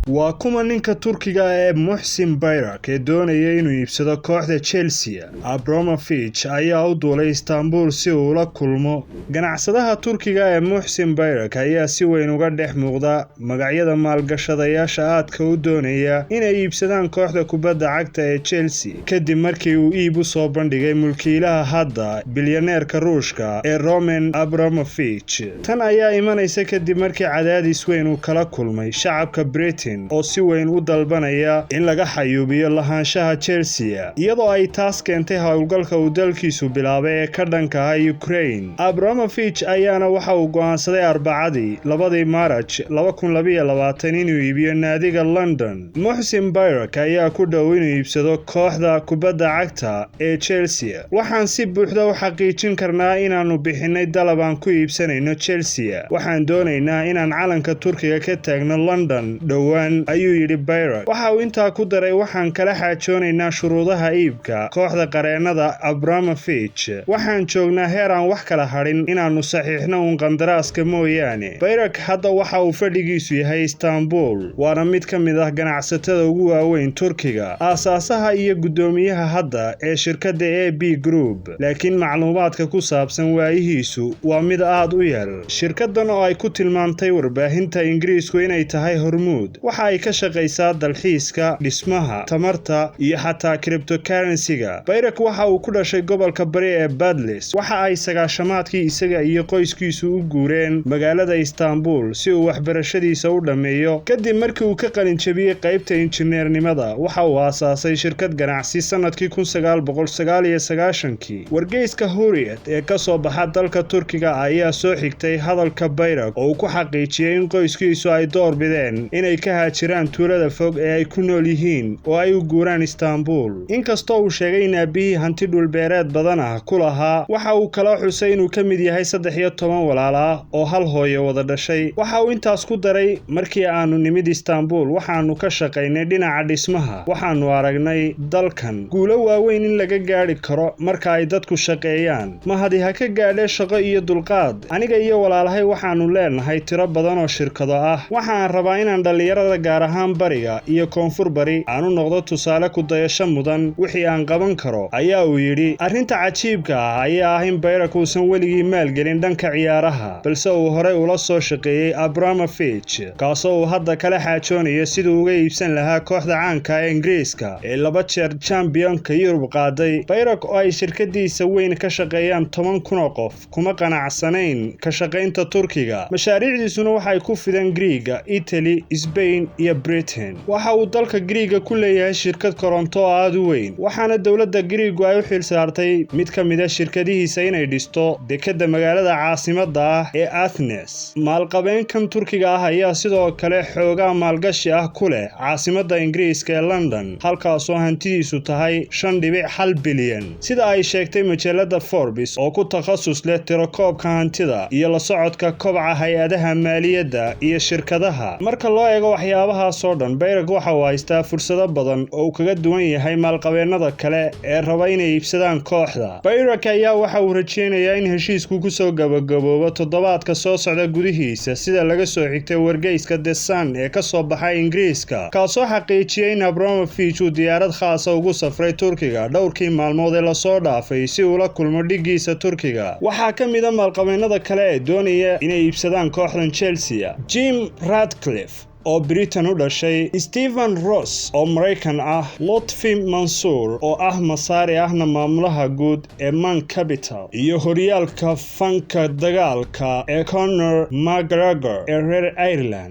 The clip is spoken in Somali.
Waa kuma ninka Turkiga ee Muhsin Bayrak ee doonaya inuu iibsado kooxda Chelsea. Abramovich ayaa u duulay Istanbul si uu ula kulmo. Ganacsadaha Turkiga ee Muhsin Bayrak ayaa si weyn uga dhex muuqda magacyada maalgashadayaasha aadka u doonaya inay iibsadaan kooxda kubadda cagta ee Chelsea kadib markii uu iib u soo bandhigay mulkiilaha hadda bilyaneerka Ruushka ee Roman Abramovich. Tan ayaa imanaysa kadib markii cadaadis weyn uu kala kulmay shacabka Britain oo si weyn u dalbanaya in laga xayuubiyo lahaanshaha Chelsea iyadoo ay taas keentay howlgalka uu dalkiisu bilaabay ee ka dhanka ah Ukraine. Abramovich ayaana waxa uu go'aansaday Arbacadii 2 Maarch 2022 inuu iibiyo naadiga London. Muhsin Bayrak ayaa ku dhow inuu iibsado kooxda kubadda cagta ee Chelsea. Waxaan si buuxda u xaqiijin karnaa inaanu bixinay dalab aan ku iibsanayno Chelsea. Waxaan doonaynaa inaan calanka Turkiga ka taagno London dhowaan, ayuu yidhi Bayrak. Waxa uu intaa ku daray, waxaan kala xaajoonaynaa shuruudaha iibka kooxda qareennada Abramovich. Waxaan joognaa heer aan wax kala hadhin inaannu saxiixno uun qandaraaska mooyaane. Bayrak hadda waxa uu fadhigiisu yahay Istanbul, waana mid ka mid ah ganacsatada ugu waaweyn Turkiga, aasaasaha iyo guddoomiyaha hadda ee shirkadda AB Group. Laakiin macluumaadka ku saabsan waayihiisu waa mid aad u yar. Shirkaddan oo ay ku tilmaantay warbaahinta Ingiriisku inay tahay hormuud, waxa ay ka shaqaysaa dalxiiska, dhismaha, tamarta iyo xataa cryptocurrency-ga. Bayrak waxa uu ku dhashay gobolka bari ee Badlis. Waxa ay sagaashamaadkii isaga iyo qoyskiisu u guureen magaalada Istanbul si uu waxbarashadiisa u dhammeeyo. Kadib markii uu ka qalin jabiyey qaybta injineernimada, waxa uu aasaasay shirkad ganacsi sanadkii 1999. Wargeyska Hurriyet ee ka soo baxa dalka Turkiga ayaa soo xigtay hadalka Bayrak oo uu ku xaqiijiyey in qoyskiisu ay door bideen inay ka haajiraan tuulada fog ee ay ku nool yihiin oo ay u guuraan Istanbul. Inkastoo uu sheegay in aabihii hanti dhulbeereed badan ah ku lahaa, waxa uu kala xusay inuu ka mid yahay 13 walaal ah oo hal hooyo wada dhashay. Waxa uu intaas ku daray, markii aanu nimid Istanbul waxaanu ka shaqaynay dhinaca dhismaha. Waxaanu aragnay dalkan guulo waaweyn in laga gaari karo marka ay dadku shaqeeyaan. Mahadi ha ka gaadhe shaqo iyo dulqaad. Aniga iyo walaalahay waxaanu leenahay tiro badan oo shirkado ah. Waxaan rabaa inaan dhalinyarada gaar ahaan bariga iyo koonfur bari aanu noqdo tusaale ku dayasho mudan wixii aan qaban karo, ayaa uu yidhi. Arrinta cajiibka ah ayaa ah in Bayrak uusan weligii maalgelin dhanka ciyaaraha, balse uu horey ula soo shaqeeyey Abramovich, kaasoo uu hadda kala xaajoonayo siduu uga iibsan lahaa kooxda caanka ee Ingiriiska ee 2 jeer Championka Yurub qaaday. Bayrak oo ay shirkadiisa weyn ka shaqeeyaan 10,000 oo qof kuma qanacsanayn ka shaqaynta Turkiga. Mashaariicdiisuna waxay ku fideen Greega, Italy, Spain iyo Britain. Waxa uu dalka Greega ku leeyahay shirkad koronto oo aad u weyn, waxaana dowladda Greegu ay u xil saartay mid ka mid ah shirkadihiisa inay dhisto dekedda magaalada caasimadda ah ee Athens. Maalqabeenkan Turkiga ah ayaa sidoo kale xoogaa maalgashi ah ku leh caasimadda Ingiriiska ee London, halkaasoo hantidiisu tahay 5.1 bilyan, sida ay sheegtay majallada Forbes oo ku takhasus leh tirakoobka hantida iyo la socodka kobaca hay-adaha maaliyadda iyo shirkadaha. Marka loo eego waxyaabahaas oo dhan, Bayrak waxa uu haystaa fursado badan oo uu kaga duwan yahay maalqabeennada kale ee raba inay iibsadaan kooxda. Bayrak ayaa waxa uu rajeynayaa in heshiisku ku soo gabagaboobo toddobaadka soo socda gudihiisa, sida laga soo xigtay wargeyska The Sun ee ka soo baxay Ingiriiska, kaasoo xaqiijiyey in Abramovich uu diyaarad khaasa ugu safray Turkiga dhowrkii maalmood ee lasoo dhaafay si uu la kulmo dhiggiisa Turkiga. Waxaa ka mid ah maalqabeennada kale ee doonaya inay iibsadaan kooxdan Chelsea: Jim Ratcliffe oo Britain u dhashay, Stephen Ross oo Maraykan ah, Lotfi Mansour oo ah Masaari ahna maamulaha guud ee Man Capital, iyo horyaalka fanka dagaalka ee Conor McGregor ee reer Ireland.